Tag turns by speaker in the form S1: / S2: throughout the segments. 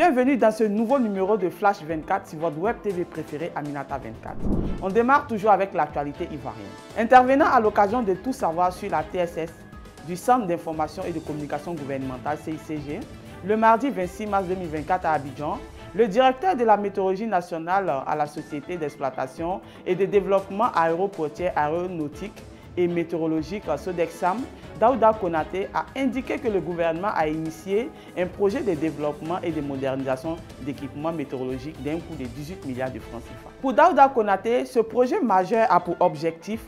S1: Bienvenue dans ce nouveau numéro de Flash 24 sur votre web TV préférée Aminata 24. On démarre toujours avec l'actualité ivoirienne. Intervenant à l'occasion de tout savoir sur la TSS du Centre d'information et de communication gouvernementale CICG, le mardi 26 mars 2024 à Abidjan, le directeur de la météorologie nationale à la Société d'exploitation et de développement aéroportier, aéronautique et météorologique Sodexam, Daouda Konaté, a indiqué que le gouvernement a initié un projet de développement et de modernisation d'équipements météorologiques d'un coût de 18 milliards de francs CFA. Pour Daouda Konaté, ce projet majeur a pour objectif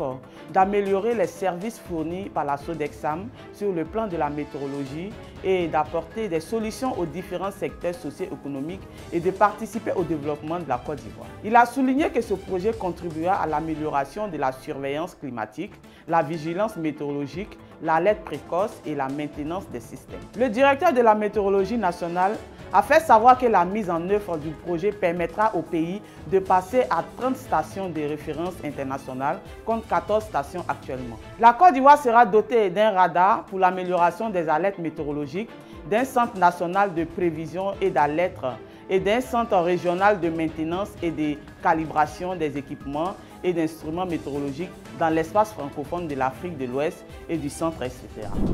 S1: d'améliorer les services fournis par la Sodexam sur le plan de la météorologie et d'apporter des solutions aux différents secteurs socio-économiques et de participer au développement de la Côte d'Ivoire. Il a souligné que ce projet contribuera à l'amélioration de la surveillance climatique, la vigilance météorologique, l'alerte précoce et la maintenance des systèmes. Le directeur de la météorologie nationale a fait savoir que la mise en œuvre du projet permettra au pays de passer à 30 stations de référence internationales contre 14 stations actuellement. La Côte d'Ivoire sera dotée d'un radar pour l'amélioration des alertes météorologiques, d'un centre national de prévision et d'alerte et d'un centre régional de maintenance et de calibration des équipements et d'instruments météorologiques dans l'espace francophone de l'Afrique de l'Ouest et du centre, etc.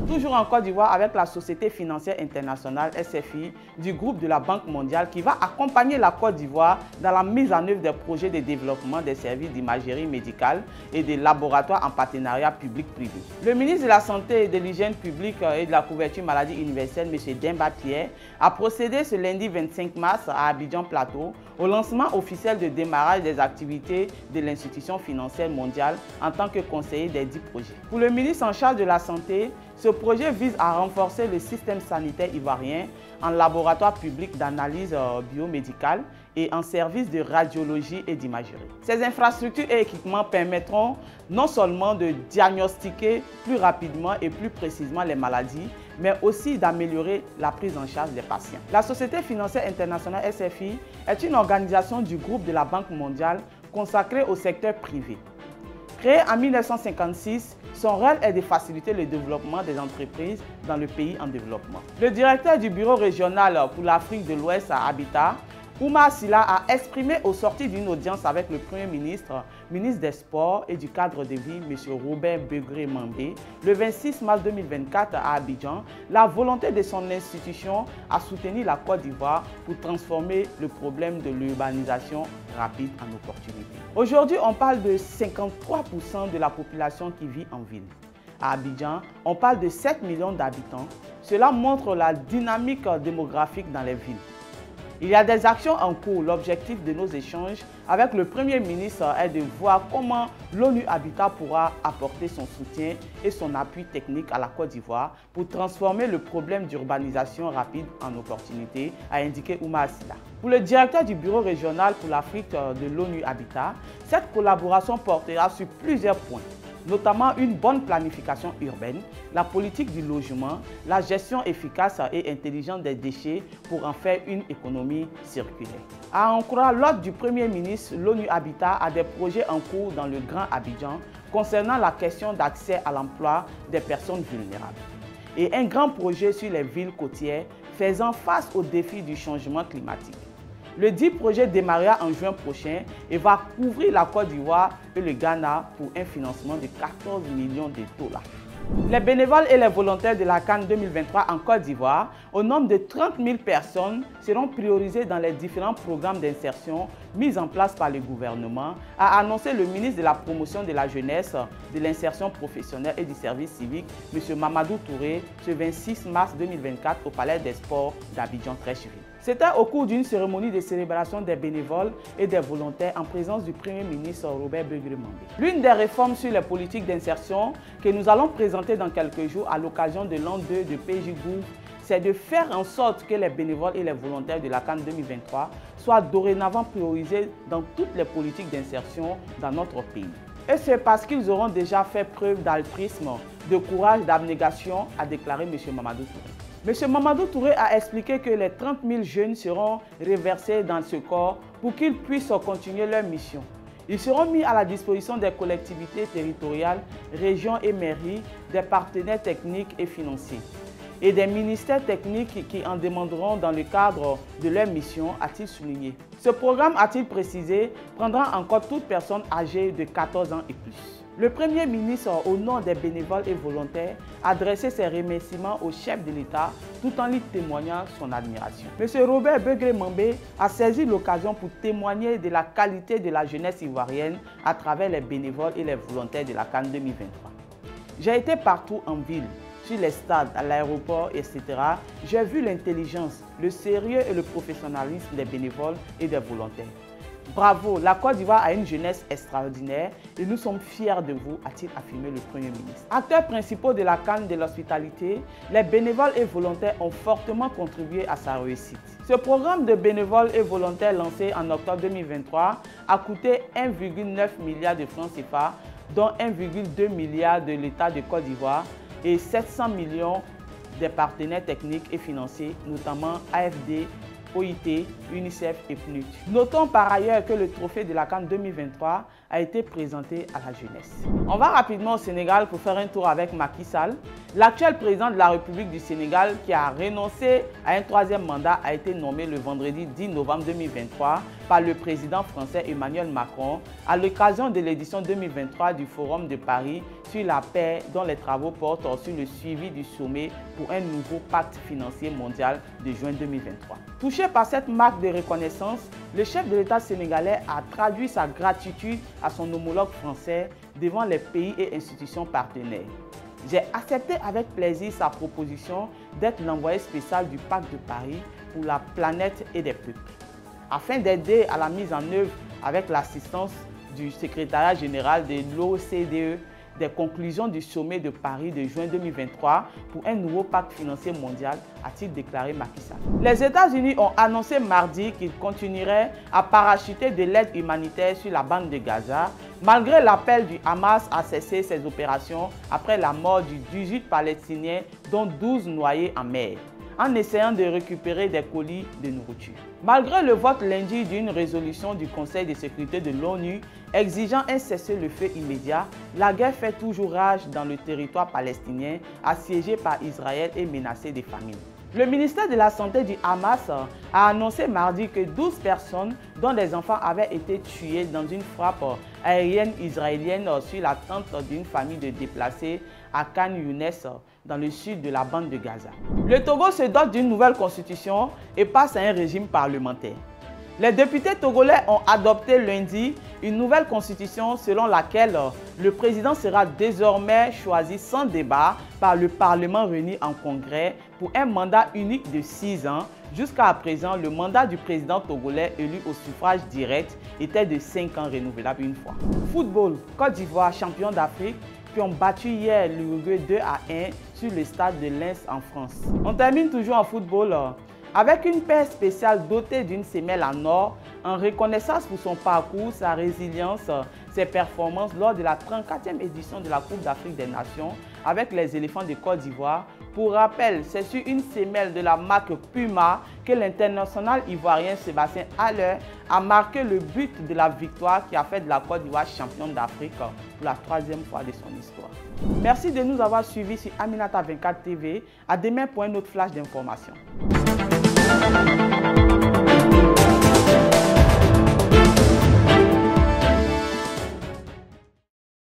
S1: Toujours en Côte d'Ivoire avec la Société financière internationale SFI du groupe de la Banque mondiale qui va accompagner la Côte d'Ivoire dans la mise en œuvre des projets de développement des services d'imagerie médicale et des laboratoires en partenariat public-privé. Le ministre de la Santé et de l'Hygiène publique et de la couverture maladie universelle, M. Demba Pierre, a procédé ce lundi 25 mars à Abidjan Plateau au lancement officiel de démarrage des activités de l'institution financière mondiale en tant que conseiller des 10 projets. Pour le ministre en charge de la Santé, ce projet vise à renforcer le système sanitaire ivoirien en laboratoire public d'analyse biomédicale et en service de radiologie et d'imagerie. Ces infrastructures et équipements permettront non seulement de diagnostiquer plus rapidement et plus précisément les maladies, mais aussi d'améliorer la prise en charge des patients. La Société financière internationale SFI est une organisation du groupe de la Banque mondiale consacrée au secteur privé. Créée en 1956, son rôle est de faciliter le développement des entreprises dans le pays en développement. Le directeur du bureau régional pour l'Afrique de l'Ouest à Habitat, Oumar Silla, a exprimé au sorti d'une audience avec le Premier ministre, ministre des Sports et du Cadre de vie, M. Robert Begré-Mambé, le 26 mars 2024 à Abidjan, la volonté de son institution à soutenir la Côte d'Ivoire pour transformer le problème de l'urbanisation rapide en opportunité. Aujourd'hui, on parle de 53% de la population qui vit en ville. À Abidjan, on parle de 7 millions d'habitants. Cela montre la dynamique démographique dans les villes. Il y a des actions en cours. L'objectif de nos échanges avec le Premier ministre est de voir comment l'ONU Habitat pourra apporter son soutien et son appui technique à la Côte d'Ivoire pour transformer le problème d'urbanisation rapide en opportunité, a indiqué Oumar Silla. Pour le directeur du bureau régional pour l'Afrique de l'ONU Habitat, cette collaboration portera sur plusieurs points, notamment une bonne planification urbaine, la politique du logement, la gestion efficace et intelligente des déchets pour en faire une économie circulaire. À en croire l'ordre du Premier ministre, l'ONU Habitat a des projets en cours dans le Grand Abidjan concernant la question d'accès à l'emploi des personnes vulnérables et un grand projet sur les villes côtières faisant face aux défis du changement climatique. Le 10 projet démarrera en juin prochain et va couvrir la Côte d'Ivoire et le Ghana pour un financement de 14 millions de dollars. Les bénévoles et les volontaires de la CAN 2023 en Côte d'Ivoire, au nombre de 30 000 personnes, seront priorisés dans les différents programmes d'insertion mis en place par le gouvernement, a annoncé le ministre de la Promotion de la Jeunesse, de l'Insertion professionnelle et du service civique, M. Mamadou Touré, ce 26 mars 2024 au Palais des Sports d'Abidjan-Treichville. C'était au cours d'une cérémonie de célébration des bénévoles et des volontaires en présence du Premier ministre Robert Begré-Mambé. L'une des réformes sur les politiques d'insertion que nous allons présenter dans quelques jours à l'occasion de l'an 2 de PJ Gouv, c'est de faire en sorte que les bénévoles et les volontaires de la CAN 2023 soient dorénavant priorisés dans toutes les politiques d'insertion dans notre pays. Et c'est parce qu'ils auront déjà fait preuve d'altruisme, de courage, d'abnégation, a déclaré M. Mamadou Touré. M. Mamadou Touré a expliqué que les 30 000 jeunes seront reversés dans ce corps pour qu'ils puissent continuer leur mission. Ils seront mis à la disposition des collectivités territoriales, régions et mairies, des partenaires techniques et financiers. et des ministères techniques qui en demanderont dans le cadre de leur mission, a-t-il souligné. Ce programme, a-t-il précisé, prendra en compte toute personne âgée de 14 ans et plus. Le Premier ministre, au nom des bénévoles et volontaires, a adressé ses remerciements au chef de l'État tout en lui témoignant son admiration. M. Robert Begré-Mambé a saisi l'occasion pour témoigner de la qualité de la jeunesse ivoirienne à travers les bénévoles et les volontaires de la CAN 2023. J'ai été partout en ville, sur les stades, à l'aéroport, etc. J'ai vu l'intelligence, le sérieux et le professionnalisme des bénévoles et des volontaires. Bravo, la Côte d'Ivoire a une jeunesse extraordinaire et nous sommes fiers de vous, a-t-il affirmé le Premier ministre. Acteurs principaux de la CAN de l'hospitalité, les bénévoles et volontaires ont fortement contribué à sa réussite. Ce programme de bénévoles et volontaires lancé en octobre 2023 a coûté 1,9 milliard de francs CFA, dont 1,2 milliard de l'État de Côte d'Ivoire et 700 millions des partenaires techniques et financiers, notamment AFD, OIT, UNICEF et PNUD. Notons par ailleurs que le trophée de la CAN 2023 a été présenté à la jeunesse. On va rapidement au Sénégal pour faire un tour avec Macky Sall. L'actuel président de la République du Sénégal qui a renoncé à un troisième mandat a été nommé le vendredi 10 novembre 2023 par le président français Emmanuel Macron à l'occasion de l'édition 2023 du Forum de Paris sur la paix dont les travaux portent sur le suivi du sommet pour un nouveau pacte financier mondial de juin 2023. Touché par cette marque de reconnaissance, le chef de l'État sénégalais a traduit sa gratitude à son homologue français devant les pays et institutions partenaires. J'ai accepté avec plaisir sa proposition d'être l'envoyé spécial du Pacte de Paris pour la planète et des peuples, afin d'aider à la mise en œuvre avec l'assistance du secrétariat général de l'OCDE des conclusions du sommet de Paris de juin 2023 pour un nouveau pacte financier mondial, a-t-il déclaré Macky Sall. Les États-Unis ont annoncé mardi qu'ils continueraient à parachuter de l'aide humanitaire sur la bande de Gaza, malgré l'appel du Hamas à cesser ses opérations après la mort du 18 Palestiniens, dont 12 noyés en mer, en essayant de récupérer des colis de nourriture. Malgré le vote lundi d'une résolution du Conseil de sécurité de l'ONU exigeant un cessez-le-feu immédiat, la guerre fait toujours rage dans le territoire palestinien assiégé par Israël et menacé de famine. Le ministère de la Santé du Hamas a annoncé mardi que 12 personnes, dont des enfants, avaient été tuées dans une frappe aérienne israélienne sur la tente d'une famille de déplacés à Khan Younes, dans le sud de la bande de Gaza. Le Togo se dote d'une nouvelle constitution et passe à un régime parlementaire. Les députés togolais ont adopté lundi une nouvelle constitution selon laquelle le président sera désormais choisi sans débat par le Parlement réuni en congrès pour un mandat unique de 6 ans. Jusqu'à présent, le mandat du président togolais élu au suffrage direct était de 5 ans renouvelable une fois. Football, Côte d'Ivoire, champion d'Afrique, qui ont battu hier l'Uruguay 2-1 sur le stade de Lens en France. On termine toujours en football avec une paire spéciale dotée d'une semelle en or, en reconnaissance pour son parcours, sa résilience, ses performances lors de la 34e édition de la Coupe d'Afrique des Nations avec les éléphants de Côte d'Ivoire. Pour rappel, c'est sur une semelle de la marque Puma que l'international ivoirien Sébastien Haller a marqué le but de la victoire qui a fait de la Côte d'Ivoire championne d'Afrique pour la 3e fois de son histoire. Merci de nous avoir suivis sur Aminata 24 TV. À demain pour un autre flash d'informations.